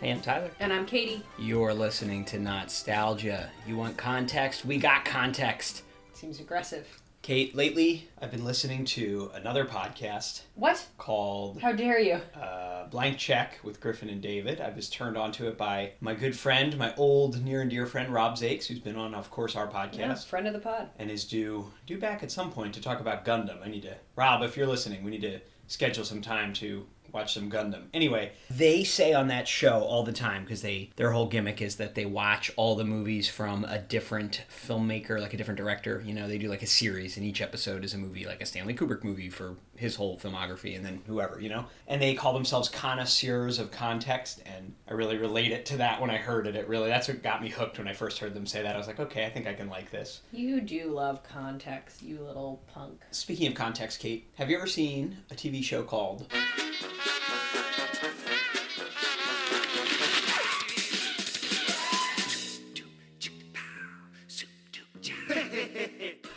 Hey, I'm Tyler. And I'm Katie. You're listening to Not-Stalgia. You want context? We got context. Seems aggressive. Kate, lately I've been listening to another podcast. What? Called How dare you? Blank Check with Griffin and David. I was turned on to it by my good friend, my old near and dear friend, Rob Zakes, who's been on, of course, our podcast. Yeah, friend of the pod. And is due back at some point to talk about Gundam. Rob, if you're listening, we need to schedule some time to watch some Gundam. Anyway, they say on that show all the time, because their whole gimmick is that they watch all the movies from a different filmmaker, like a different director. You know, they do like a series, and each episode is a movie, like a Stanley Kubrick movie for his whole filmography, and then whoever, you know? And they call themselves connoisseurs of context, and I really relate it to that when I heard it. That's what got me hooked when I first heard them say that. I was like, okay, I think I can like this. You do love context, you little punk. Speaking of context, Kate, have you ever seen a TV show called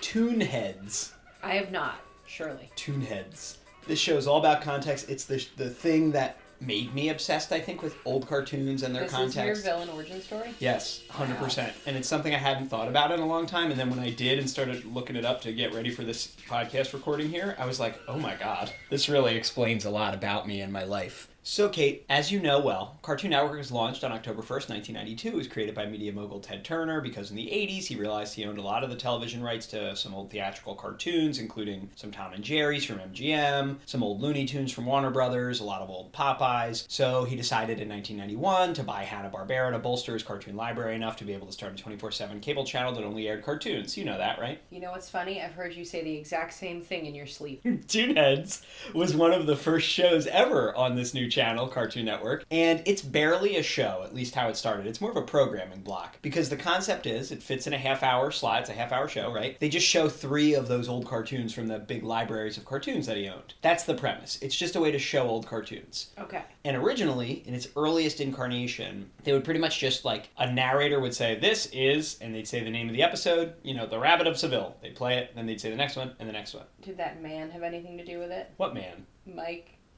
ToonHeads? I have not, surely. ToonHeads. This show is all about context. It's the thing that made me obsessed, I think, with old cartoons and their context. This is your villain origin story? Yes, 100%. Wow. And it's something I hadn't thought about in a long time. And then when I did and started looking it up to get ready for this podcast recording here, I was like, oh my God, this really explains a lot about me and my life. So, Kate, as you know well, Cartoon Network was launched on October 1st, 1992. It was created by media mogul Ted Turner because in the 80s he realized he owned a lot of the television rights to some old theatrical cartoons, including some Tom and Jerry's from MGM, some old Looney Tunes from Warner Brothers, a lot of old Popeyes. So he decided in 1991 to buy Hanna-Barbera to bolster his cartoon library enough to be able to start a 24/7 cable channel that only aired cartoons. You know that, right? You know what's funny? I've heard you say the exact same thing in your sleep. ToonHeads was one of the first shows ever on this new channel, Cartoon Network, and it's barely a show, at least how it started. It's more of a programming block, because the concept is it fits in a half-hour slot. It's a half-hour show, right? They just show 3 of those old cartoons from the big libraries of cartoons that he owned. That's the premise. It's just a way to show old cartoons. Okay. And originally, in its earliest incarnation, they would pretty much just, like, a narrator would say, this is, and they'd say the name of the episode, you know, The Rabbit of Seville. They'd play it, then they'd say the next one, and the next one. Did that man have anything to do with it? What man?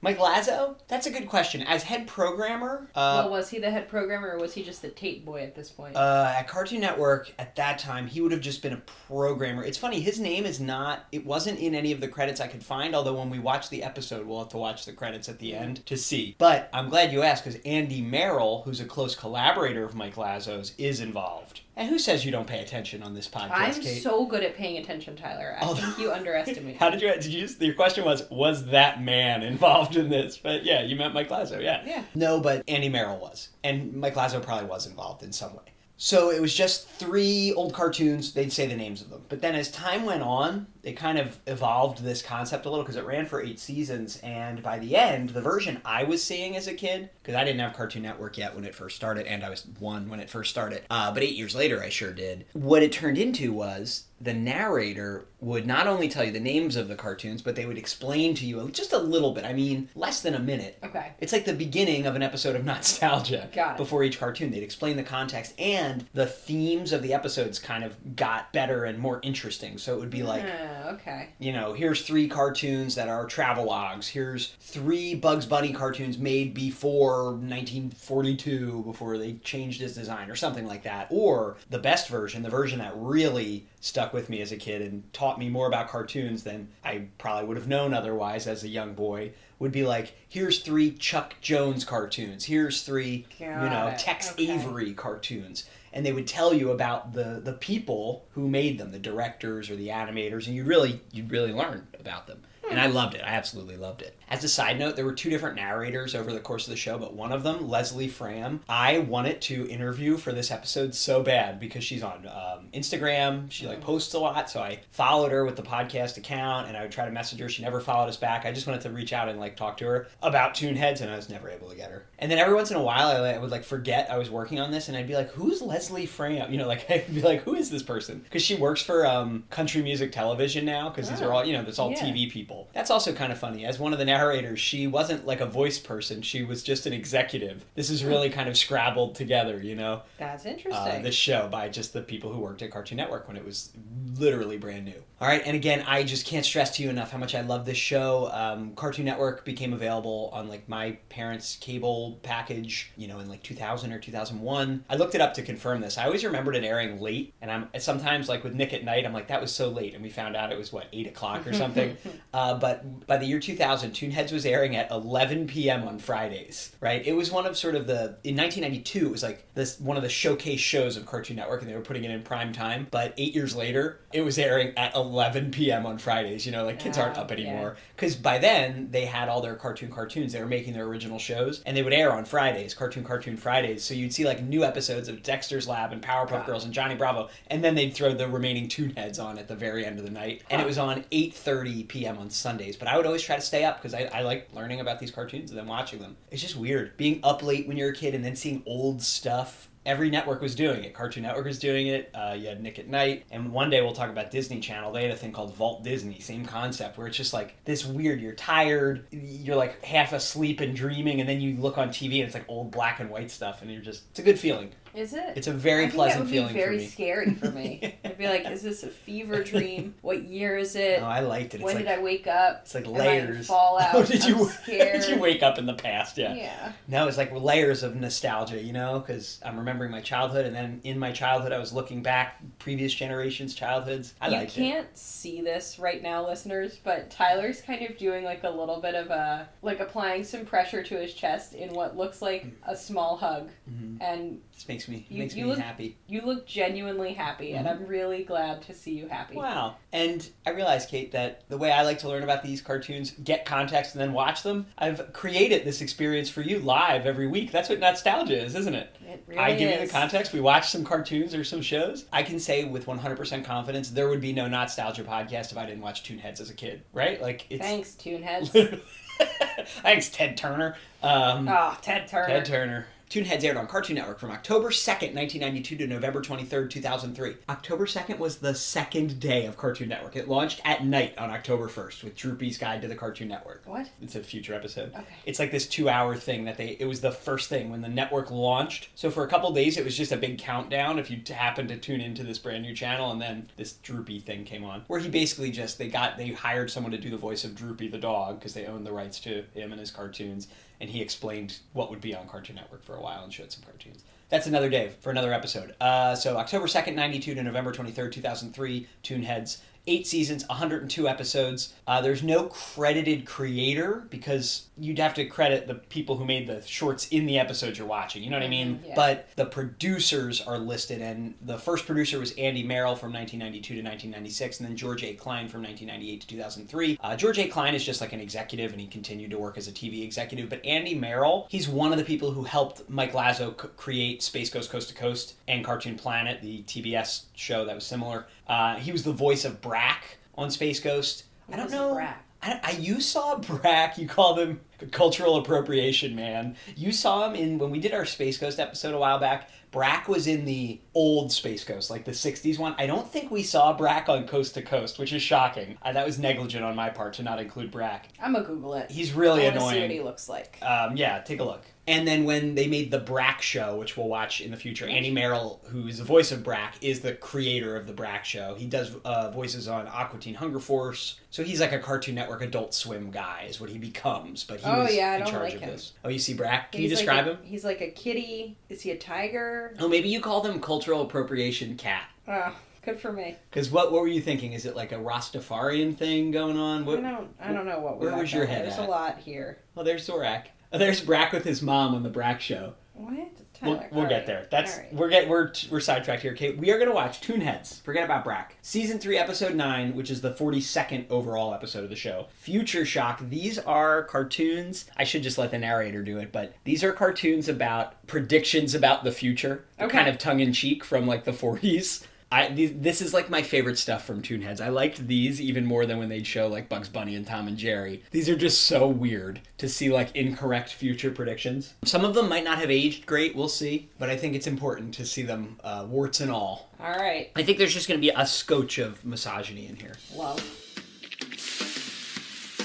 Mike Lazo? That's a good question. As head programmer... well, was he the head programmer, or was he just the tape boy at this point? At Cartoon Network, at that time, he would have just been a programmer. It's funny, his name is not... It wasn't in any of the credits I could find, although when we watch the episode, we'll have to watch the credits at the end to see. But I'm glad you asked, because Andy Merrill, who's a close collaborator of Mike Lazo's, is involved. And who says you don't pay attention on this podcast, I'm Kate? so good at paying attention, Tyler. I think you underestimate How me. did you your question was that man involved in this? But yeah, you meant Mike Lazo, yeah. Yeah. No, but Andy Merrill was. And Mike Lazo probably was involved in some way. So it was just 3 old cartoons. They'd say the names of them. But then as time went on, they kind of evolved this concept a little, because it ran for 8 seasons. And by the end, the version I was seeing as a kid, because I didn't have Cartoon Network yet when it first started, and I was 1 when it first started. But 8 years later, I sure did. What it turned into was the narrator would not only tell you the names of the cartoons, but they would explain to you just a little bit. I mean, less than a minute. Okay. It's like the beginning of an episode of Not-Stalgia. Got it. Before each cartoon. They'd explain the context, and the themes of the episodes kind of got better and more interesting. So it would be like, okay. you know, here's 3 cartoons that are travelogues. Here's 3 Bugs Bunny cartoons made before 1942, before they changed his design, or something like that. Or the best version, the version that really stuck with me as a kid and taught me more about cartoons than I probably would have known otherwise as a young boy, would be like, here's 3 Chuck Jones cartoons. Here's 3, Tex Avery cartoons. And they would tell you about the people who made them, the directors or the animators, and you'd really learn about them. And I loved it. I absolutely loved it. As a side note, there were 2 different narrators over the course of the show, but one of them, Leslie Fram, I wanted to interview for this episode so bad because she's on Instagram. She posts a lot, so I followed her with the podcast account, and I would try to message her. She never followed us back. I just wanted to reach out and talk to her about ToonHeads, and I was never able to get her. And then every once in a while, I would forget I was working on this, and I'd be like, who's Leslie Fram? I'd be like, who is this person? Because she works for country music television now, because these are all, it's all TV people. That's also kind of funny. As one of the narrators, she wasn't like a voice person. She was just an executive. This is really kind of scrabbled together, That's interesting. This show by just the people who worked at Cartoon Network when it was literally brand new. All right, and again, I just can't stress to you enough how much I love this show. Cartoon Network became available on like my parents' cable package, in like 2000 or 2001. I looked it up to confirm this. I always remembered it airing late, and I'm sometimes like with Nick at Night, I'm like, that was so late, and we found out it was 8 o'clock or something. But by the year 2000, ToonHeads was airing at 11 p.m. on Fridays. Right? It was one of sort of in 1992, it was like one of the showcase shows of Cartoon Network, and they were putting it in prime time. But 8 years later, it was airing at 11 p.m. on Fridays. Kids aren't up anymore. Because by then, they had all their cartoons. They were making their original shows, and they would air on Fridays, Cartoon Fridays. So you'd see like new episodes of Dexter's Lab and Powerpuff Girls and Johnny Bravo, and then they'd throw the remaining ToonHeads on at the very end of the night. And it was on 8:30 p.m. on Sundays. But I would always try to stay up because I like learning about these cartoons and then watching them. It's just weird being up late when you're a kid and then seeing old stuff. Every network was doing it. Cartoon Network was doing it. You had Nick at Night. And one day we'll talk about Disney Channel. They had a thing called Vault Disney. Same concept where it's just like this weird, you're tired, you're like half asleep and dreaming, and then you look on TV and it's like old black and white stuff, and it's a good feeling. Is it? It's a very pleasant feeling for me. That would be very scary for me. I'd be like, is this a fever dream? What year is it? No, I liked it. When did I wake up? It's like layers. Am I fall out? Oh, did you scared? Did you wake up in the past? Yeah. Yeah. No, it's like layers of nostalgia, because I'm remembering my childhood, and then in my childhood I was looking back previous generations' childhoods. I liked it. You can't see this right now, listeners, but Tyler's kind of doing like a little bit of applying some pressure to his chest in what looks like a small hug. Mm-hmm. And this makes me happy. You look genuinely happy, and I'm really glad to see you happy. Wow. And I realized, Kate, that the way I like to learn about these cartoons, get context and then watch them, I've created this experience for you live every week. That's what Not-Stalgia is, isn't it? It really I give is. you the context, we watch some cartoons or some shows. I can say with 100% confidence there would be no Not-Stalgia podcast if I didn't watch ToonHeads as a kid, right? Thanks, ToonHeads. Thanks, Ted Turner. Ted Turner. Ted Turner. ToonHeads aired on Cartoon Network from October 2nd, 1992 to November 23rd, 2003. October 2nd was the second day of Cartoon Network. It launched at night on October 1st with Droopy's Guide to the Cartoon Network. What? It's a future episode. Okay. It's like this 2-hour thing it was the first thing when the network launched. So for a couple days it was just a big countdown if you happened to tune into this brand new channel, and then this Droopy thing came on. Where he basically they hired someone to do the voice of Droopy the dog because they owned the rights to him and his cartoons. And he explained what would be on Cartoon Network for a while and showed some cartoons. That's another day for another episode. So October 2nd, 92 to November 23rd, 2003, ToonHeads. 8 seasons, 102 episodes. There's no credited creator because you'd have to credit the people who made the shorts in the episodes you're watching. You know what I mean? Yeah. But the producers are listed, and the first producer was Andy Merrill from 1992 to 1996, and then George A. Klein from 1998 to 2003. George A. Klein is just like an executive, and he continued to work as a TV executive. But Andy Merrill, he's one of the people who helped Mike Lazo create Space Ghost Coast to Coast and Cartoon Planet, the TBS show that was similar. He was the voice of Brack on Space Ghost. I don't know. Brack? You saw Brack. You call them cultural appropriation, man. You saw him when we did our Space Ghost episode a while back. Brack was in the old Space Ghost, like the 60s one. I don't think we saw Brack on Coast to Coast, which is shocking. That was negligent on my part to not include Brack. I'm gonna Google it. He's really annoying. I want to see what he looks like. Yeah, take a look. And then when they made the Brack Show, which we'll watch in the future, Andy Merrill, who is the voice of Brack, is the creator of the Brack Show. He does voices on Aqua Teen Hunger Force. So he's like a Cartoon Network Adult Swim guy is what he becomes. But he was in charge of this. Oh, you see Brack? Can you describe him? He's like a kitty. Is he a tiger? Oh, maybe you call them cultural appropriation cat. Oh, good for me. Because what were you thinking? Is it like a Rastafarian thing going on? I don't know what we're Where was your head There's at? a lot here. Oh, there's Zorak. Oh, there's Brack with his mom on the Brack Show. What? Tyler, We'll get there. We're sidetracked here, Kate. We are going to watch ToonHeads. Forget about Brack. Season 3, episode 9, which is the 42nd overall episode of the show. Future Shock. These are cartoons. I should just let the narrator do it, but these are cartoons about predictions about the future. Okay. Kind of tongue-in-cheek from like the 40s. This is like my favorite stuff from ToonHeads. I liked these even more than when they'd show like Bugs Bunny and Tom and Jerry. These are just so weird to see like incorrect future predictions. Some of them might not have aged great, we'll see, but I think it's important to see them warts and all. All right. I think there's just going to be a scotch of misogyny in here. Love.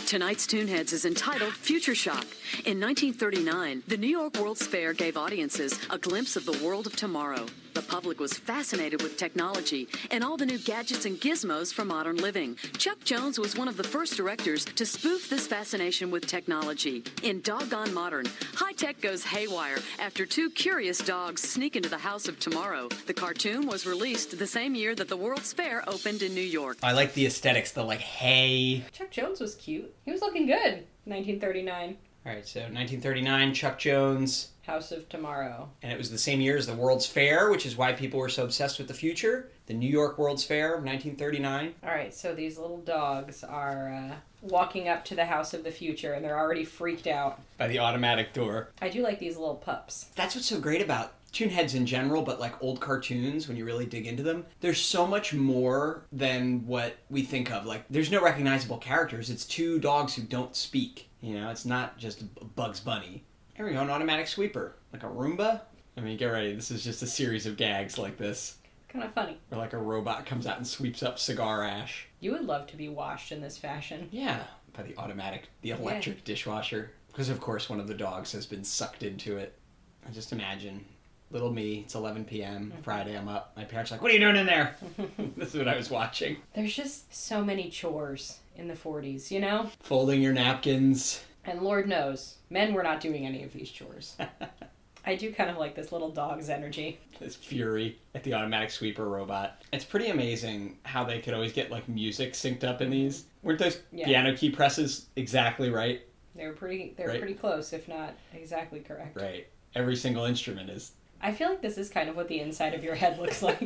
Tonight's ToonHeads is entitled Future Shock. In 1939, the New York World's Fair gave audiences a glimpse of the world of tomorrow. The public was fascinated with technology and all the new gadgets and gizmos for modern living. Chuck Jones was one of the first directors to spoof this fascination with technology. In Doggone Modern, high-tech goes haywire after two curious dogs sneak into the house of tomorrow. The cartoon was released the same year that the World's Fair opened in New York. I like the aesthetics, the like hay. Chuck Jones was cute. He was looking good. 1939. All right, so 1939, Chuck Jones. House of Tomorrow. And it was the same year as the World's Fair, which is why people were so obsessed with the future. The New York World's Fair of 1939. All right, so these little dogs are walking up to the House of the Future, and they're already freaked out. By the automatic door. I do like these little pups. That's what's so great about ToonHeads in general, but like old cartoons, when you really dig into them, there's so much more than what we think of. Like, there's no recognizable characters. It's two dogs who don't speak. You know, it's not just Bugs Bunny. Here we go, an automatic sweeper. Like a Roomba? I mean, get ready. This is just a series of gags like this. Kind of funny. Where like a robot comes out and sweeps up cigar ash. You would love to be washed in this fashion. Yeah, by the electric dishwasher. Because of course one of the dogs has been sucked into it. I just imagine, little me, it's 11 p.m., Friday, I'm up. My parents are like, what are you doing in there? This is what I was watching. There's just so many chores in the 40s, you know? Folding your napkins. And Lord knows, men were not doing any of these chores. I do kind of like this little dog's energy. This fury at the automatic sweeper robot. It's pretty amazing how they could always get like music synced up in these. Weren't those piano key presses exactly right? They were pretty close, if not exactly correct. Right. Every single instrument is. I feel like this is kind of what the inside of your head looks like.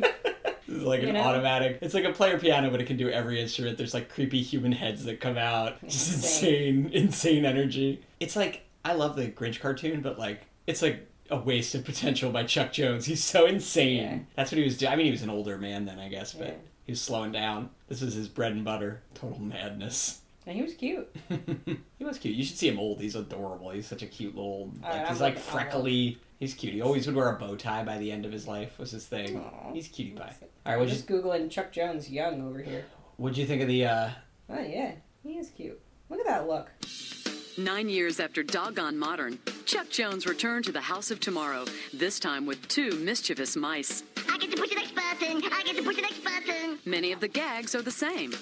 This is like automatic. It's like a player piano, but it can do every instrument. There's like creepy human heads that come out. Just insane energy. It's like, I love the Grinch cartoon, but like, it's like a waste of potential by Chuck Jones. He's so insane. Yeah. That's what he was doing. I mean, he was an older man then, I guess, but he was slowing down. This was his bread and butter. Total madness. And he was cute. He was cute. You should see him old. He's adorable. He's such a cute little... he's like freckly. He's cute. He always would wear a bow tie by the end of his life was his thing. Aww. He's cutie pie. All right, we're just Googling Chuck Jones young over here. What'd you think of the... Oh, yeah. He is cute. Look at that look. 9 years after Doggone Modern, Chuck Jones returned to the House of Tomorrow, this time with two mischievous mice. I get to push the next button. I get to push the next button. Many of the gags are the same.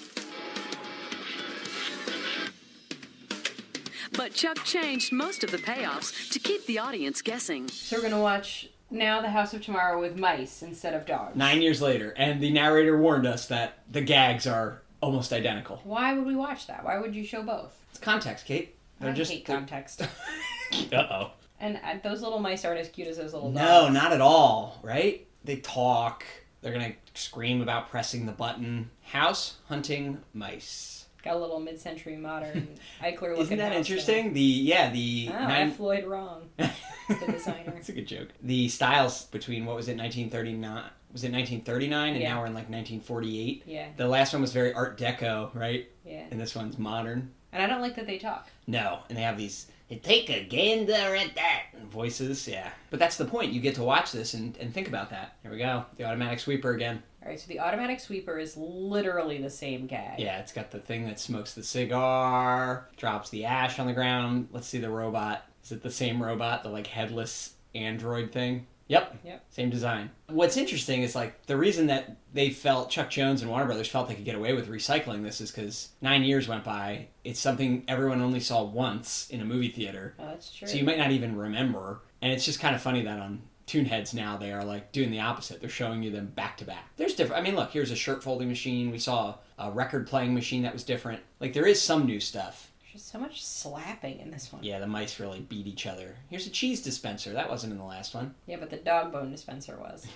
But Chuck changed most of the payoffs to keep the audience guessing. So we're going to watch now The House of Tomorrow with mice instead of dogs. 9 years later, and the narrator warned us that the gags are almost identical. Why would we watch that? Why would you show both? It's context, Kate. I hate context. Uh-oh. And those little mice aren't as cute as those little dogs. No, not at all, right? They talk. They're going to scream about pressing the button. House hunting mice. Got a little mid-century modern Eichler looking. Isn't that house interesting? F. Floyd wrong. The designer. That's a good joke. The styles between, what was it, 1939? Was it 1939? And now we're in like 1948. Yeah. The last one was very Art Deco, right? Yeah. And this one's modern. And I don't like that they talk. No. And they have these, take a gander at that voices. Yeah. But that's the point. You get to watch this and think about that. Here we go. The automatic sweeper again. All right, so the automatic sweeper is literally the same gag. Yeah, it's got the thing that smokes the cigar, drops the ash on the ground. Let's see the robot. Is it the same robot, the like headless android thing? Yep. Same design. What's interesting is like the reason that they felt, Chuck Jones and Warner Brothers felt they could get away with recycling this is because 9 years went by. It's something everyone only saw once in a movie theater. Oh, that's true. So you might not even remember. And it's just kind of funny that on ToonHeads now they are like doing the opposite. They're showing you them back to back. There's different. I mean, look, here's a shirt folding machine. We saw a record playing machine that was different. Like there is some new stuff. There's just so much slapping in this one. Yeah, the mice really beat each other. Here's a cheese dispenser. That wasn't in the last one. Yeah, but the dog bone dispenser was.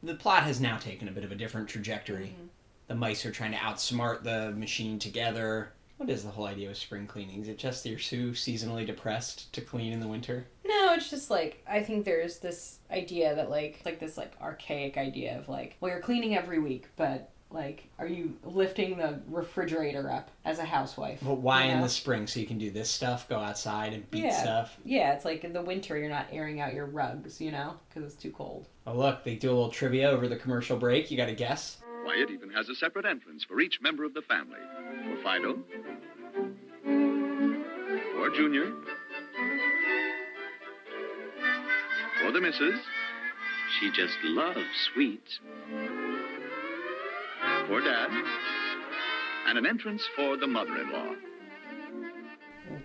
The plot has now taken a bit of a different trajectory. Mm-hmm. The mice are trying to outsmart the machine together. What is the whole idea with spring cleaning? Is it just you're so seasonally depressed to clean in the winter? No, it's just like, I think there's this idea that like this like archaic idea of like, well, you're cleaning every week, but like, are you lifting the refrigerator up as a housewife? But why in the spring? So you can do this stuff, go outside and beat stuff? Yeah, it's like in the winter you're not airing out your rugs, you know, because it's too cold. Oh, look, they do a little trivia over the commercial break. You got to guess? Why, it even has a separate entrance for each member of the family. For Fido, For Junior. For the Missus. She just loves sweets. For Dad. And an entrance for the mother-in-law.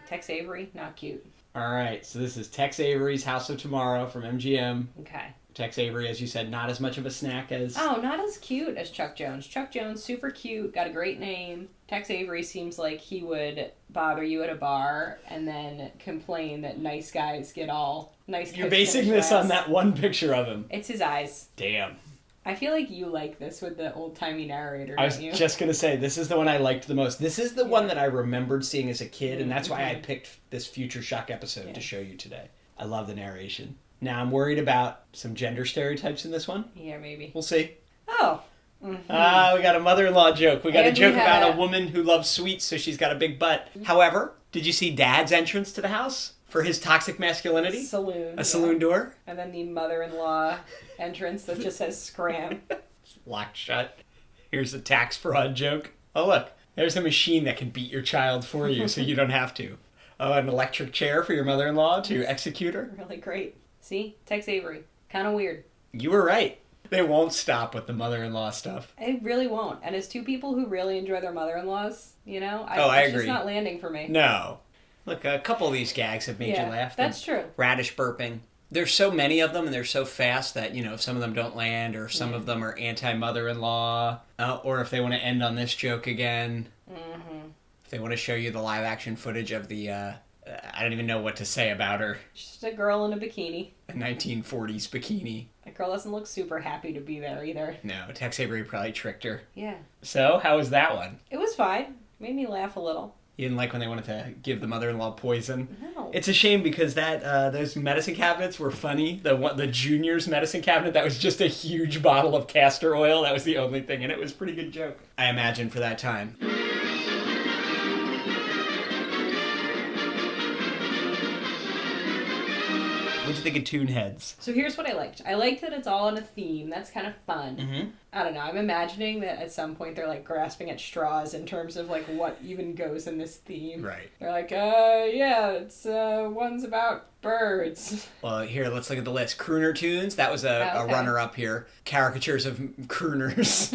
Tex Avery, not cute. All right, so this is Tex Avery's House of Tomorrow from MGM. Okay. Tex Avery, as you said, not as much of a snack as... Oh, not as cute as Chuck Jones. Chuck Jones, super cute, got a great name. Tex Avery seems like he would bother you at a bar and then complain that nice guys get all nice guys. You're basing this on that one picture of him. It's his eyes. Damn. I feel like you like this with the old-timey narrator, I was don't you? just going to say, this is the one I liked the most. This is the one that I remembered seeing as a kid, and that's why I picked this Future Shock episode to show you today. I love the narration. Now, I'm worried about some gender stereotypes in this one. Yeah, maybe. We'll see. Oh. We got a mother-in-law joke. We got And a joke we had about a woman who loves sweets, so she's got a big butt. However, did you see Dad's entrance to the house for his toxic masculinity? Saloon. A saloon door? And then the mother-in-law entrance that just says scram. Locked shut. Here's a tax fraud joke. Oh, look. There's a machine that can beat your child for you so you don't have to. Oh, an electric chair for your mother-in-law to execute her? Really great. See? Tex Avery. Kind of weird. You were right. They won't stop with the mother-in-law stuff. It really won't. And as two people who really enjoy their mother-in-laws, you know, I it's agree. just not landing for me. No. Look, a couple of these gags have made you laugh. That's true. Radish burping. There's so many of them, and they're so fast that, you know, if some of them don't land, or if some of them are anti-mother-in-law, or if they want to end on this joke again. Mm-hmm. If they want to show you the live-action footage of the, I don't even know what to say about her. Just a girl in a bikini. A 1940s bikini. That girl doesn't look super happy to be there either. No, Tex Avery probably tricked her. Yeah. So, how was that one? It was fine. Made me laugh a little. You didn't like when they wanted to give the mother-in-law poison? No. It's a shame because that those medicine cabinets were funny. The Junior's medicine cabinet, that was just a huge bottle of castor oil. That was the only thing, and it was a pretty good joke. I imagine for that time. What'd you think of ToonHeads? So here's what I liked. I liked that it's all on a theme. That's kind of fun. Mm-hmm. I don't know. I'm imagining that at some point they're like grasping at straws in terms of like what even goes in this theme. Right. They're like, yeah, it's one's about birds. Well, here, let's look at the list. Crooner tunes, that was a runner-up here. Caricatures of crooners.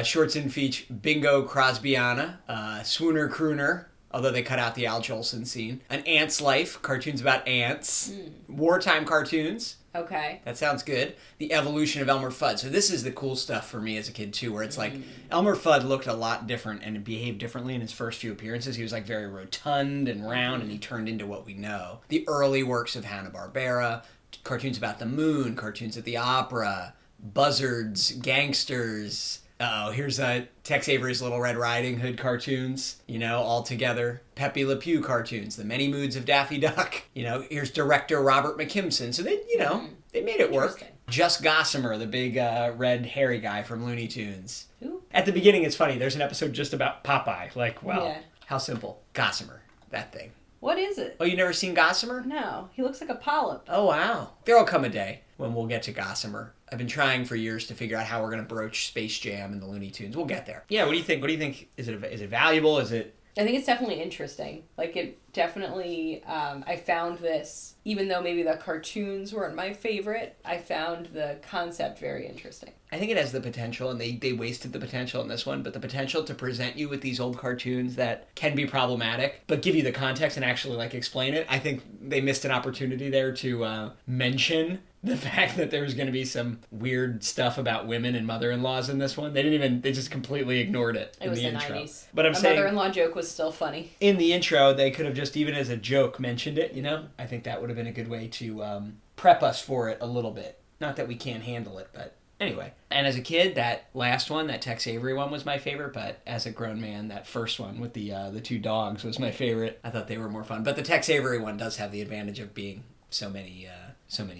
Shorts and Feach, Bingo Crosbyana, Swooner Crooner, although they cut out the Al Jolson scene. An Ant's Life, cartoons about ants. Wartime cartoons. Okay. That sounds good. The Evolution of Elmer Fudd. So this is the cool stuff for me as a kid, too, where it's like Elmer Fudd looked a lot different and behaved differently in his first few appearances. He was like very rotund and round, and he turned into what we know. The early works of Hanna-Barbera, cartoons about the moon, cartoons at the opera, buzzards, gangsters. Uh-oh, here's Tex Avery's Little Red Riding Hood cartoons, you know, all together. Pepe Le Pew cartoons, The Many Moods of Daffy Duck. You know, here's director Robert McKimson. So they, you know, they made it work. Just Gossamer, the big red hairy guy from Looney Tunes. Who? At the beginning, it's funny. There's an episode just about Popeye. Like, well, how simple. Gossamer, that thing. What is it? Oh, you never seen Gossamer? No, he looks like a polyp. Oh, wow. There'll come a day when we'll get to Gossamer. I've been trying for years to figure out how we're going to broach Space Jam and the Looney Tunes. We'll get there. Yeah, what do you think? What do you think? Is it valuable? Is it... I think it's definitely interesting. Like, it definitely, I found this, even though maybe the cartoons weren't my favorite, I found the concept very interesting. I think it has the potential, and they wasted the potential in this one, but the potential to present you with these old cartoons that can be problematic, but give you the context and actually, like, explain it. I think they missed an opportunity there to mention the fact that there was going to be some weird stuff about women and mother-in-laws in this one. They just completely ignored it in the intro. It was the 90s. But I'm saying, mother-in-law joke was still funny. In the intro, they could have just, even as a joke, mentioned it, you know? I think that would have been a good way to prep us for it a little bit. Not that we can't handle it, but anyway. And as a kid, that last one, that Tex Avery one, was my favorite, but as a grown man, that first one with the two dogs was my favorite. I thought they were more fun. But the Tex Avery one does have the advantage of being so many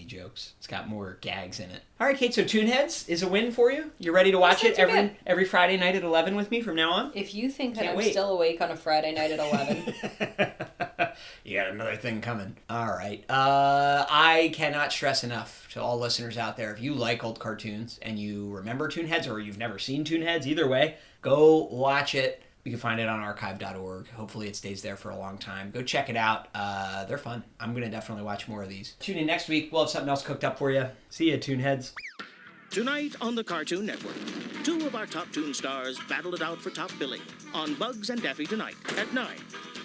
jokes. It's got more gags in it. All right, Kate, so ToonHeads is a win for you? You ready to watch it every Friday night at 11 with me from now on? If you think that I'm still awake on a Friday night at 11. You got another thing coming. All right. I cannot stress enough to all listeners out there, if you like old cartoons and you remember ToonHeads or you've never seen ToonHeads, either way, go watch it. You can find it on archive.org. Hopefully it stays there for a long time. Go check it out. They're fun. I'm going to definitely watch more of these. Tune in next week. We'll have something else cooked up for you. See ya, ToonHeads. Tonight on the Cartoon Network, two of our top Toon stars battle it out for top billing on Bugs and Daffy tonight at 9.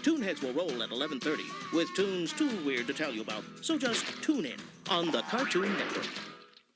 ToonHeads will roll at 11:30 with tunes too weird to tell you about, so just tune in on the Cartoon Network.